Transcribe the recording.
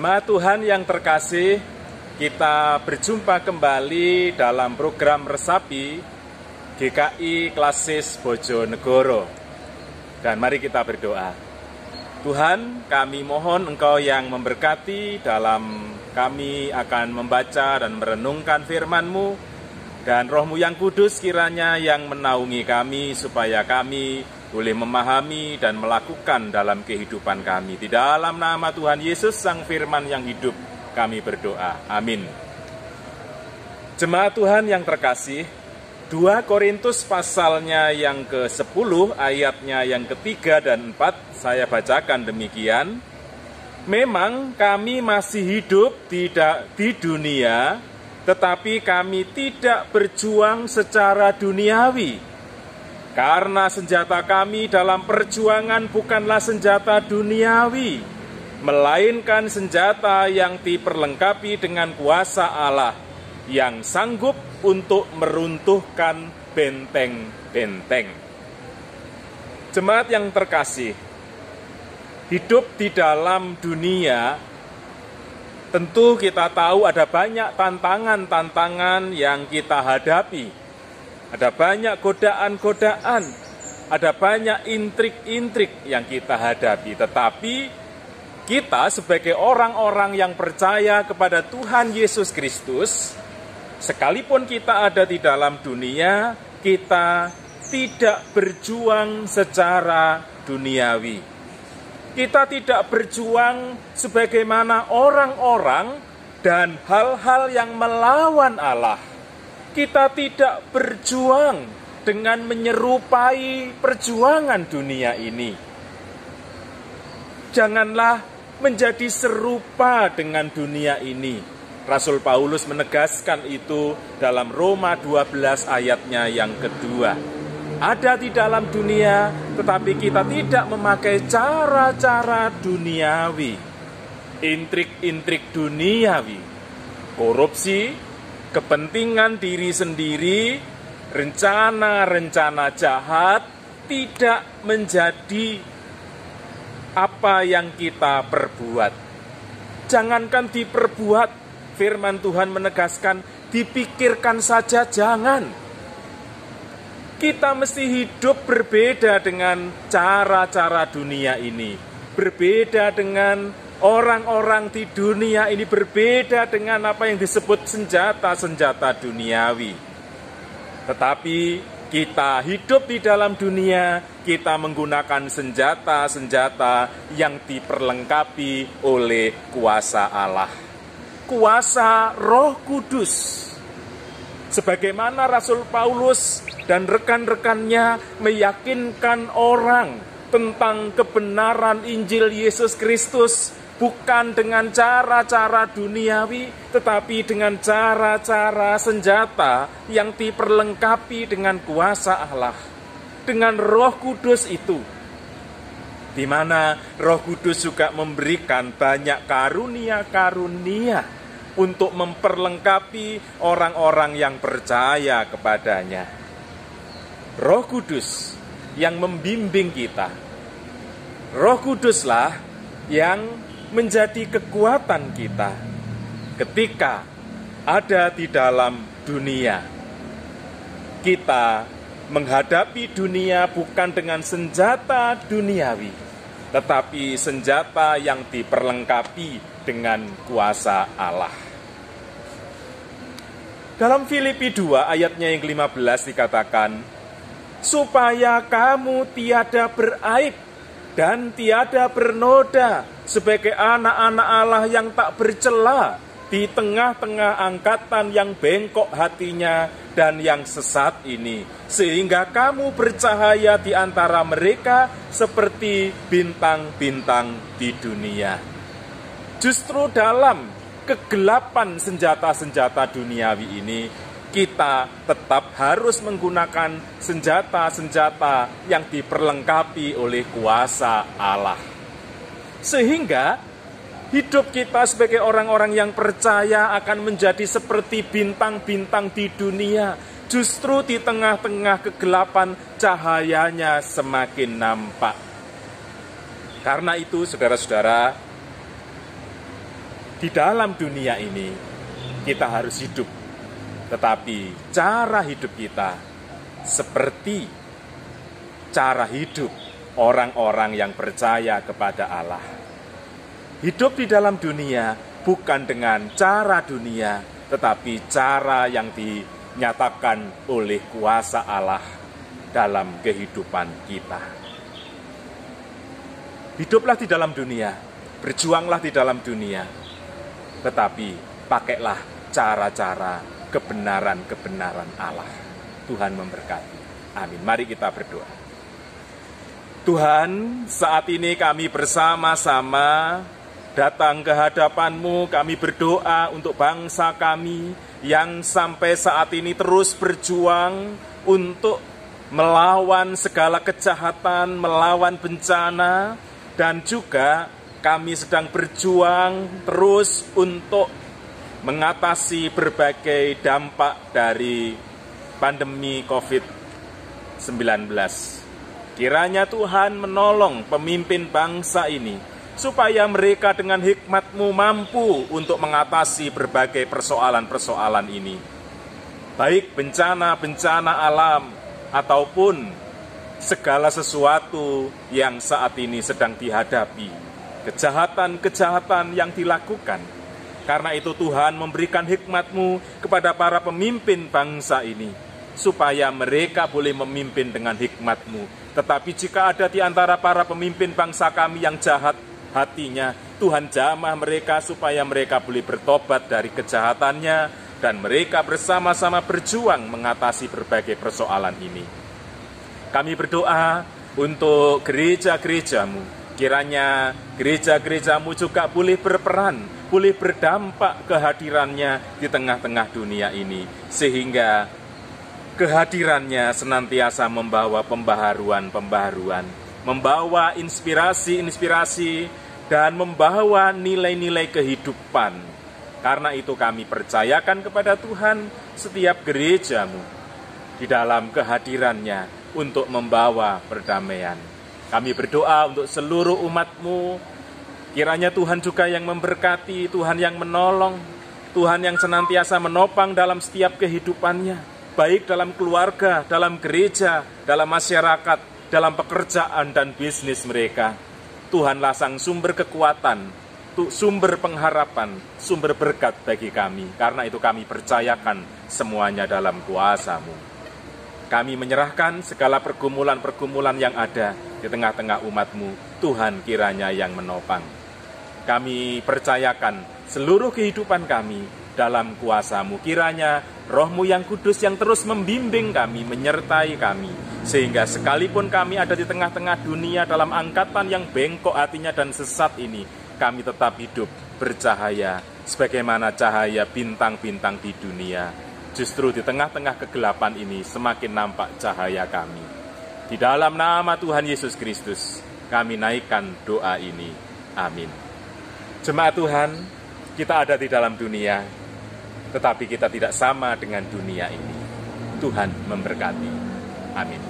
Jemaat Tuhan yang terkasih, kita berjumpa kembali dalam program Resapi GKI Klasis Bojonegoro. Dan mari kita berdoa. Tuhan, kami mohon Engkau yang memberkati dalam kami akan membaca dan merenungkan firman-Mu, dan Roh-Mu yang kudus kiranya yang menaungi kami supaya kami boleh memahami dan melakukan dalam kehidupan kami. Di dalam nama Tuhan Yesus Sang Firman yang hidup kami berdoa. Amin. Jemaat Tuhan yang terkasih, 2 Korintus pasalnya yang ke-10 ayatnya yang ketiga dan 4 saya bacakan demikian. Memang kami masih hidup tidak di dunia, tetapi kami tidak berjuang secara duniawi. Karena senjata kami dalam perjuangan bukanlah senjata duniawi, melainkan senjata yang diperlengkapi dengan kuasa Allah, yang sanggup untuk meruntuhkan benteng-benteng. Jemaat yang terkasih, hidup di dalam dunia, tentu kita tahu ada banyak tantangan-tantangan yang kita hadapi. Ada banyak godaan-godaan, ada banyak intrik-intrik yang kita hadapi. Tetapi kita sebagai orang-orang yang percaya kepada Tuhan Yesus Kristus, sekalipun kita ada di dalam dunia, kita tidak berjuang secara duniawi. Kita tidak berjuang sebagaimana orang-orang dan hal-hal yang melawan Allah. Kita tidak berjuang dengan menyerupai perjuangan dunia ini. Janganlah menjadi serupa dengan dunia ini. Rasul Paulus menegaskan itu dalam Roma 12 ayatnya yang kedua. Ada di dalam dunia, tetapi kita tidak memakai cara-cara duniawi. Intrik-intrik duniawi, korupsi, kepentingan diri sendiri, rencana-rencana jahat tidak menjadi apa yang kita perbuat. Jangankan diperbuat, firman Tuhan menegaskan, dipikirkan saja jangan. Kita mesti hidup berbeda dengan cara-cara dunia ini, berbeda dengan orang-orang di dunia ini, berbeda dengan apa yang disebut senjata-senjata duniawi. Tetapi kita hidup di dalam dunia, kita menggunakan senjata-senjata yang diperlengkapi oleh kuasa Allah. Kuasa Roh Kudus. Sebagaimana Rasul Paulus dan rekan-rekannya meyakinkan orang tentang kebenaran Injil Yesus Kristus, bukan dengan cara-cara duniawi, tetapi dengan cara-cara senjata yang diperlengkapi dengan kuasa Allah, dengan Roh Kudus itu, di mana Roh Kudus juga memberikan banyak karunia-karunia untuk memperlengkapi orang-orang yang percaya kepadanya. Roh Kudus yang membimbing kita. Roh Kuduslah yang menjadi kekuatan kita ketika ada di dalam dunia. Kita menghadapi dunia bukan dengan senjata duniawi, tetapi senjata yang diperlengkapi dengan kuasa Allah. Dalam Filipi 2 ayatnya yang ke-15 dikatakan, supaya kamu tiada beraib dan tiada bernoda sebagai anak-anak Allah yang tak bercela di tengah-tengah angkatan yang bengkok hatinya dan yang sesat ini, sehingga kamu bercahaya di antara mereka seperti bintang-bintang di dunia. Justru dalam kegelapan senjata-senjata duniawi ini, kita tetap harus menggunakan senjata-senjata yang diperlengkapi oleh kuasa Allah. Sehingga hidup kita sebagai orang-orang yang percaya akan menjadi seperti bintang-bintang di dunia. Justru di tengah-tengah kegelapan cahayanya semakin nampak. Karena itu saudara-saudara, Di dalam dunia ini kita harus hidup, tetapi cara hidup kita seperti cara hidup orang-orang yang percaya kepada Allah. Hidup di dalam dunia bukan dengan cara dunia, tetapi cara yang dinyatakan oleh kuasa Allah dalam kehidupan kita. Hiduplah di dalam dunia, berjuanglah di dalam dunia, tetapi pakailah cara-cara kebenaran-kebenaran Allah. Tuhan memberkati. Amin. Mari kita berdoa. Tuhan, saat ini kami bersama-sama datang ke hadapan-Mu. Kami berdoa untuk bangsa kami yang sampai saat ini terus berjuang untuk melawan segala kejahatan, melawan bencana, dan juga kami sedang berjuang terus untuk mengatasi berbagai dampak dari pandemi COVID-19. Kiranya Tuhan menolong pemimpin bangsa ini, supaya mereka dengan hikmat-Mu mampu untuk mengatasi berbagai persoalan-persoalan ini. Baik bencana-bencana alam, ataupun segala sesuatu yang saat ini sedang dihadapi. Kejahatan-kejahatan yang dilakukan. Karena itu Tuhan memberikan hikmat-Mu kepada para pemimpin bangsa ini, supaya mereka boleh memimpin dengan hikmat-Mu. Tetapi jika ada di antara para pemimpin bangsa kami yang jahat hatinya, Tuhan jamah mereka supaya mereka boleh bertobat dari kejahatannya, dan mereka bersama-sama berjuang mengatasi berbagai persoalan ini. Kami berdoa untuk gereja-gereja-Mu. Kiranya gereja-gereja-Mu juga boleh berperan, boleh berdampak kehadirannya di tengah-tengah dunia ini, sehingga kehadirannya senantiasa membawa pembaharuan-pembaharuan, membawa inspirasi-inspirasi, dan membawa nilai-nilai kehidupan. Karena itu kami percayakan kepada Tuhan setiap gereja-Mu di dalam kehadirannya untuk membawa perdamaian. Kami berdoa untuk seluruh umat-Mu. Kiranya Tuhan juga yang memberkati, Tuhan yang menolong, Tuhan yang senantiasa menopang dalam setiap kehidupannya, baik dalam keluarga, dalam gereja, dalam masyarakat, dalam pekerjaan dan bisnis mereka. Tuhanlah sang sumber kekuatan, sumber pengharapan, sumber berkat bagi kami. Karena itu kami percayakan semuanya dalam kuasa-Mu. Kami menyerahkan segala pergumulan-pergumulan yang ada di tengah-tengah umat-Mu. Tuhan kiranya yang menopang. Kami percayakan seluruh kehidupan kami dalam kuasa-Mu. Kiranya Roh-Mu yang kudus yang terus membimbing kami, menyertai kami. Sehingga sekalipun kami ada di tengah-tengah dunia dalam angkatan yang bengkok hatinya dan sesat ini, kami tetap hidup bercahaya sebagaimana cahaya bintang-bintang di dunia. Justru di tengah-tengah kegelapan ini semakin nampak cahaya kami. Di dalam nama Tuhan Yesus Kristus, kami naikkan doa ini. Amin. Jemaat Tuhan, kita ada di dalam dunia, tetapi kita tidak sama dengan dunia ini. Tuhan memberkati. Amin.